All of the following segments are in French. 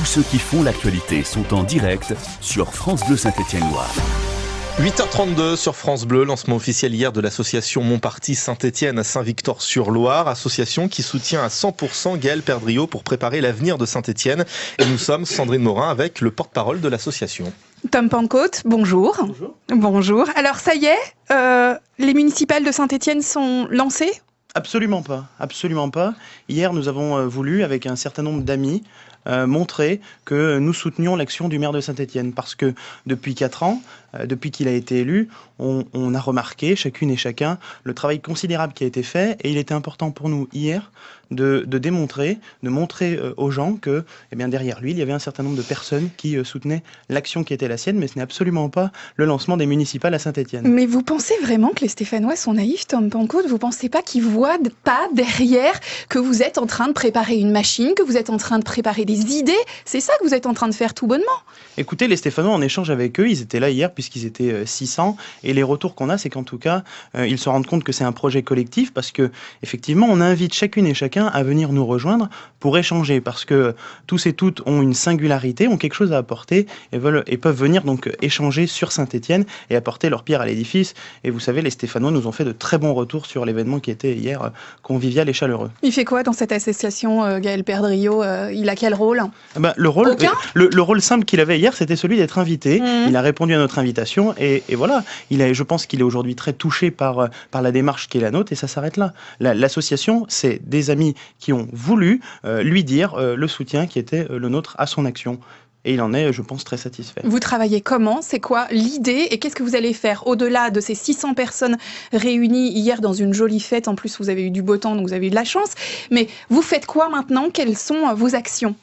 ceux qui font l'actualité sont en direct sur France Bleu Saint-Étienne-Loire. 8h32 sur France Bleu, lancement officiel hier de l'association Mon Parti Saint-Étienne à Saint-Victor-sur-Loire, association qui soutient à 100% Gaël Perdriau pour préparer l'avenir de Saint-Étienne. Et nous sommes, Sandrine Morin, avec le porte-parole de l'association. Tom Pentecôte, bonjour. Bonjour. Bonjour. Alors ça y est, les municipales de Saint-Étienne sont lancées ? Absolument pas, absolument pas. Hier, nous avons voulu, avec un certain nombre d'amis, montrer que nous soutenions l'action du maire de Saint-Étienne. Parce que depuis 4 ans, depuis qu'il a été élu, on a remarqué, chacune et chacun, le travail considérable qui a été fait. Et il était important pour nous, hier, de démontrer, de montrer aux gens que derrière lui, il y avait un certain nombre de personnes qui soutenaient l'action qui était la sienne. Mais ce n'est absolument pas le lancement des municipales à Saint-Étienne. Mais vous pensez vraiment que les Stéphanois sont naïfs, Tom Pentecôte ? Vous pensez pas qu'ils voient pas derrière que vous êtes en train de préparer une machine, que vous êtes en train de préparer des idées ? C'est ça que vous êtes en train de faire tout bonnement. Écoutez, les Stéphanois, en échange avec eux, ils étaient là hier puisqu'ils étaient 600. Et les retours qu'on a, c'est qu'en tout cas, ils se rendent compte que c'est un projet collectif parce que, effectivement, on invite chacune et chacun à venir nous rejoindre pour échanger parce que tous et toutes ont une singularité, ont quelque chose à apporter et peuvent venir donc échanger sur Saint-Étienne et apporter leur pierre à l'édifice. Et vous savez, les Stéphanois nous ont fait de très bons retours sur l'événement qui était hier convivial et chaleureux. Il fait quoi dans cette association, Gaël Perdriau ? Il a quel rôle ? Le rôle, Aucun ? le rôle simple qu'il avait hier, c'était celui d'être invité. Il a répondu à notre invitation et voilà. Je pense qu'il est aujourd'hui très touché par la démarche qui est la nôtre et ça s'arrête là. L'association, c'est des amis qui ont voulu lui dire le soutien qui était le nôtre à son action. Et il en est, je pense, très satisfait. Vous travaillez comment ? C'est quoi l'idée ? Et qu'est-ce que vous allez faire au-delà de ces 600 personnes réunies hier dans une jolie fête ? En plus, vous avez eu du beau temps, donc vous avez eu de la chance. Mais vous faites quoi maintenant ? Quelles sont vos actions ?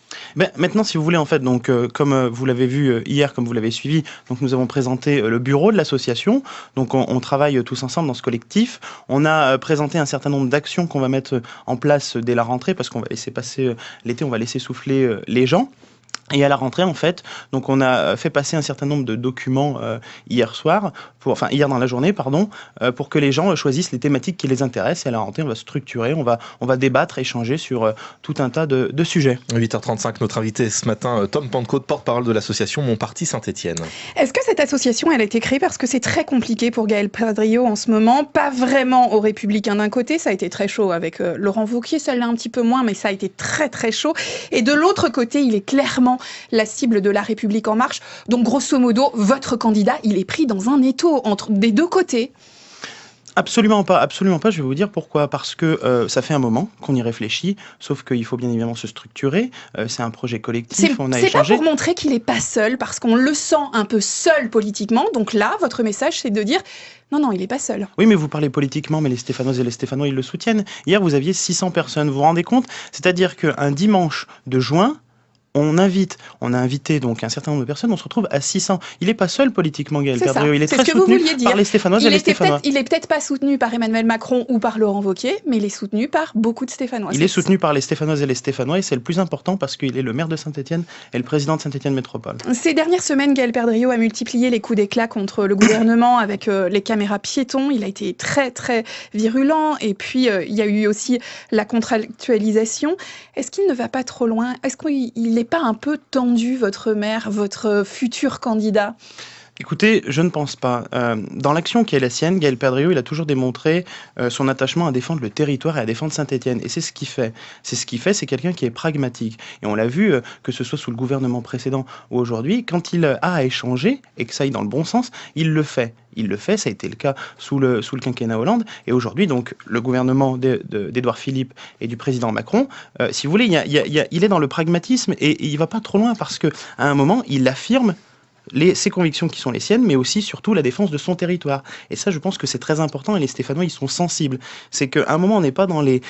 Maintenant, si vous voulez, en fait, donc, comme vous l'avez vu hier, comme vous l'avez suivi, donc, nous avons présenté le bureau de l'association. Donc, on travaille tous ensemble dans ce collectif. On a présenté un certain nombre d'actions qu'on va mettre en place dès la rentrée, parce qu'on va laisser passer l'été, on va laisser souffler les gens. Et à la rentrée, en fait, donc on a fait passer un certain nombre de documents hier dans la journée, pour que les gens choisissent les thématiques qui les intéressent. Et à la rentrée, on va structurer, on va débattre, échanger sur tout un tas de sujets. 8h35, notre invité ce matin, Tom Pentecôte, porte-parole de l'association Mon Parti Saint-Étienne. Est-ce que cette association, elle a été créée parce que c'est très compliqué pour Gaël Perdriau en ce moment ? Pas vraiment aux Républicains d'un côté, ça a été très chaud avec Laurent Wauquiez, celle-là un petit peu moins, mais ça a été très très chaud. Et de l'autre côté, il est clairement la cible de La République En Marche. Donc, grosso modo, votre candidat, il est pris dans un étau des deux côtés. Absolument pas, je vais vous dire pourquoi. Parce que ça fait un moment qu'on y réfléchit, sauf qu'il faut bien évidemment se structurer. C'est un projet collectif, on a échangé. C'est pas pour montrer qu'il n'est pas seul, parce qu'on le sent un peu seul politiquement. Donc là, votre message, c'est de dire... Non, il n'est pas seul. Oui, mais vous parlez politiquement, mais les Stéphanoises et les Stéphanois, ils le soutiennent. Hier, vous aviez 600 personnes, vous vous rendez compte ? C'est-à-dire qu'un dimanche de juin, on a invité donc un certain nombre de personnes, on se retrouve à 600. Il n'est pas seul politiquement, Gaël Perdriau. Il est très soutenu par les Stéphanoises et les Stéphanois. Il est peut-être pas soutenu par Emmanuel Macron ou par Laurent Wauquiez, mais il est soutenu par beaucoup de Stéphanois. Il est soutenu par les Stéphanoises et les Stéphanois et c'est le plus important parce qu'il est le maire de Saint-Étienne et le président de Saint-Étienne Métropole. Ces dernières semaines, Gaël Perdriau a multiplié les coups d'éclat contre le gouvernement avec les caméras piétons. Il a été très, très virulent. Et puis, il y a eu aussi la contractualisation. Est-ce qu'il ne va pas trop loin ? Est-ce qu'il n'est pas un peu tendu, votre maire, votre futur candidat ? Écoutez, je ne pense pas. Dans l'action qui est la sienne, Gaël Perdriau, il a toujours démontré son attachement à défendre le territoire et à défendre Saint-Étienne. Et c'est ce qu'il fait. C'est quelqu'un qui est pragmatique. Et on l'a vu, que ce soit sous le gouvernement précédent ou aujourd'hui, quand il a à échanger, et que ça aille dans le bon sens, il le fait. Ça a été le cas sous le quinquennat Hollande. Et aujourd'hui, donc, le gouvernement d'Édouard Philippe et du président Macron, si vous voulez, il est dans le pragmatisme et il ne va pas trop loin parce qu'à un moment, il affirme ses convictions qui sont les siennes, mais aussi, surtout, la défense de son territoire. Et ça, je pense que c'est très important et les Stéphanois, ils sont sensibles. C'est qu'à un moment, on n'est pas dans les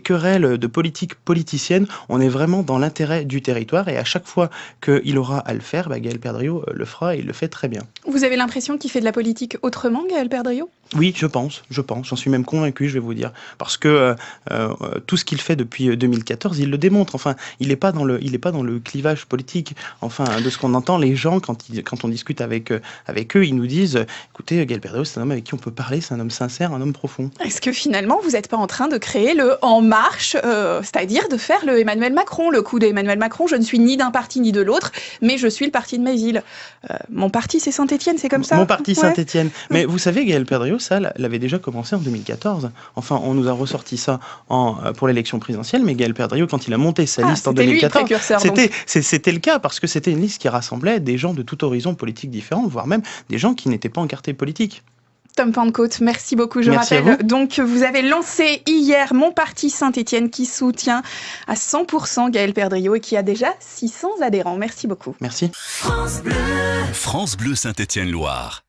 querelles de politique politicienne, on est vraiment dans l'intérêt du territoire et à chaque fois qu'il aura à le faire, Gaël Perdriau le fera et il le fait très bien. Vous avez l'impression qu'il fait de la politique autrement, Gaël Perdriau ? Oui, je pense, j'en suis même convaincu, je vais vous dire, parce que tout ce qu'il fait depuis 2014, il le démontre. Enfin, il n'est pas dans le clivage politique. Enfin, de ce qu'on entend, les gens quand quand on discute avec eux, ils nous disent écoutez, Gaël Perdriau, c'est un homme avec qui on peut parler, c'est un homme sincère, un homme profond. Est-ce que finalement, vous n'êtes pas en train de créer le En Marche, c'est-à-dire de faire le Emmanuel Macron, le coup d'Emmanuel Macron, je ne suis ni d'un parti ni de l'autre, mais je suis le parti de ma ville. Mon parti, c'est Saint-Étienne, c'est comme ça? Mon parti, Saint-Étienne. Mais vous savez, Gaël Perdriau, ça l'avait déjà commencé en 2014. Enfin, on nous a ressorti ça pour l'élection présidentielle, mais Gaël Perdriau, quand il a monté sa liste en 2014, c'était le cas, parce que c'était une liste qui rassemblait des gens de tout horizon politique différent, voire même des gens qui n'étaient pas encartés politique. Tom Pentecôte, merci beaucoup. Je rappelle donc que vous avez lancé hier Mon Parti Saint-Étienne qui soutient à 100% Gaël Perdriau et qui a déjà 600 adhérents. Merci beaucoup. Merci. France Bleu Saint-Étienne-Loire.